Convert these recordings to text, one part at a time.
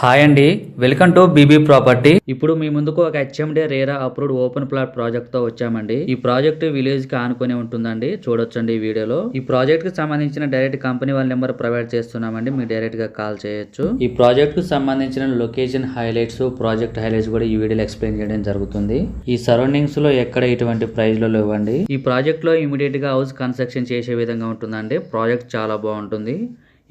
Hi అండి, welcome to BB property. ఇప్పుడు మీ ముందుకు ఒక HMD RERA approved open plot project తో వచ్చామండి. ఈ ప్రాజెక్ట్ విలేజ్ కి ఆనుకొని ఉంటుందండి. చూడొచ్చండి ఈ వీడియోలో. ఈ ప్రాజెక్ట్ కి సంబంధించిన డైరెక్ట్ కంపెనీ వాళ్ళ నెంబర్ ప్రొవైడ్ చేస్తున్నామండి. మీరు డైరెక్ట్ గా కాల్ చేయొచ్చు. ఈ ప్రాజెక్ట్ కు సంబంధించిన లొకేషన్ హైలైట్స్, ప్రాజెక్ట్ హైలైట్స్ కూడా ఈ వీడియోలో ఎక్స్ప్లెయిన్ చేయడం జరుగుతుంది. ఈ సరౌండింగ్స్ లో ఎక్కడ ఇటువంటి ప్రైస్ లో ఇవ్వండి. ఈ ప్రాజెక్ట్ లో ఇమీడియట్ గా హౌస్ కన్స్ట్రక్షన్ చేసే విధంగా ఉంటుందండి. ప్రాజెక్ట్ చాలా బాగుంటుంది.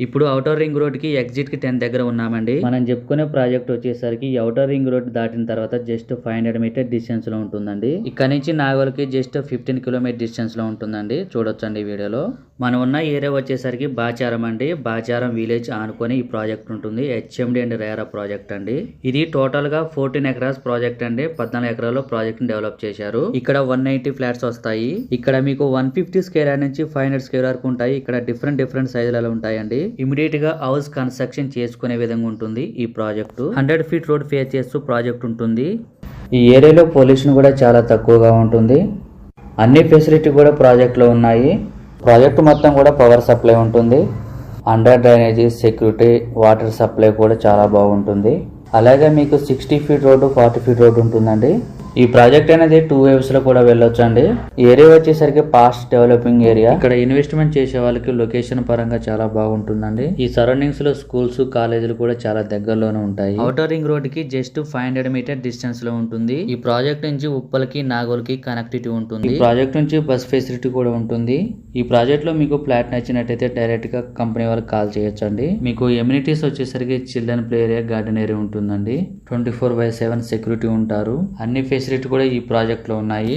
ఇప్పుడు ఔటర్ రింగ్ రోడ్ కి ఎగ్జిట్ కి 10 దగ్గర ఉన్నామండి. మనం చెప్పుకునే ప్రాజెక్ట్ వచ్చేసరికి ఔటర్ రింగ్ రోడ్ దాటిన తర్వాత జస్ట్ 500 మీటర్ డిస్టెన్స్ లో ఉంటుందండి. ఇక్కడ నుంచి నాగోల్కి జస్ట్ 15 కిలోమీటర్ డిస్టెన్స్ లో ఉంటుందండి. చూడొచ్చండి వీడియోలో. మనం ఉన్న ఏరియా వచ్చేసరికి బాచారం అండి. బాచారం విలేజ్ ఆనుకొని ఈ ప్రాజెక్ట్ ఉంటుంది. హెచ్ఎండి అండ్ రేరా ప్రాజెక్ట్ అండి. ఇది టోటల్ గా 14 ఎకరాస్ ప్రాజెక్ట్ అండి. 14 ఎకరాల్లో ప్రాజెక్ట్ ని డెవలప్ చేశారు. ఇక్కడ 190 ఫ్లాట్స్ వస్తాయి. ఇక్కడ మీకు 150 స్క్వేర్ యార్డ్ నుంచి 500 స్క్వేర్ వరకు ఉంటాయి. ఇక్కడ డిఫరెంట్ సైజులలో ఉంటాయండి. ఇమీడియట్ గా హౌస్ కన్స్ట్రక్షన్ చేసుకునే విధంగా ఉంటుంది ఈ ప్రాజెక్టు. 100 ఫీట్ రోడ్ ఫేస్ చేస్తూ ప్రాజెక్ట్ ఉంటుంది. ఈ ఏరియాలో పొల్యూషన్ కూడా చాలా తక్కువగా ఉంటుంది. అన్ని ఫెసిలిటీ కూడా ప్రాజెక్ట్ లో ఉన్నాయి. ప్రాజెక్ట్ మొత్తం కూడా పవర్ సప్లై ఉంటుంది. Under drainage, security, water supply కూడా చాలా బాగుంటుంది. అలాగే మీకు 60 ఫీట్ రోడ్డు, 40 ఫీట్ రోడ్డు ఉంటుందండి. ఈ ప్రాజెక్ట్ అనేది 2 వేవ్స్ లో కూడా వెళ్ళొచ్చు అండి. ఏరియా వచ్చేసరికి ఫాస్ట్ డెవలపింగ్ ఏరియా. ఇక్కడ ఇన్వెస్ట్మెంట్ చేసే వాళ్ళకి లొకేషన్ పరంగా చాలా బాగుంటుందండి. ఈ సరౌండింగ్స్ లో స్కూల్స్, కాలేజీలు కూడా చాలా దగ్గరలోనే ఉంటాయి. ఔటర్ రింగ్ రోడ్ కి జస్ట్ 500 మీటర్ డిస్టెన్స్ లో ఉంటుంది. ఈ ప్రాజెక్ట్ నుంచి ఉప్పల్కి, నాగోల్కి కనెక్టివిటీ ఉంటుంది. ఈ ప్రాజెక్ట్ నుంచి బస్ ఫెసిలిటీ కూడా ఉంటుంది. ఈ ప్రాజెక్ట్ లో మీకు ఫ్లాట్ నచ్చినట్టయితే డైరెక్ట్ గా కంపెనీ వాళ్ళకి కాల్ చేయొచ్చండి. మీకు ఎమ్యూనిటీస్ వచ్చేసరికి children play area, garden area ఉంటుందండి. 24/7 సెక్యూరిటీ ఉంటారు. అన్ని ఫెసిలిటీ కూడా ఈ ప్రాజెక్ట్ లో ఉన్నాయి.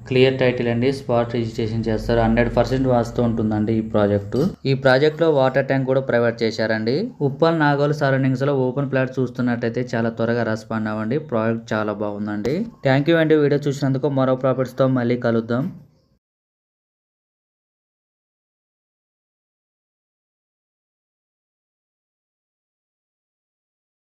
క్లియర్ టైటిల్ అండి. స్పాట్ రిజిస్ట్రేషన్ చేస్తారు. 100% వాస్తు ఉంటుందండి ఈ ప్రాజెక్టు. ఈ ప్రాజెక్ట్ లో వాటర్ ట్యాంక్ కూడా ప్రొవైడ్ చేశారండి. ఉప్పల్, నాగోల్ సరౌండింగ్స్ లో ఓపెన్ ప్లాట్ చూస్తున్నట్టయితే చాలా త్వరగా రెస్పాండ్ అవ్వండి. ప్రాజెక్ట్ చాలా బాగుందండి. థ్యాంక్ యూ అండి వీడియో చూసినందుకు. మరో ప్రాపర్టీస్ తో మళ్ళీ కలుద్దాం.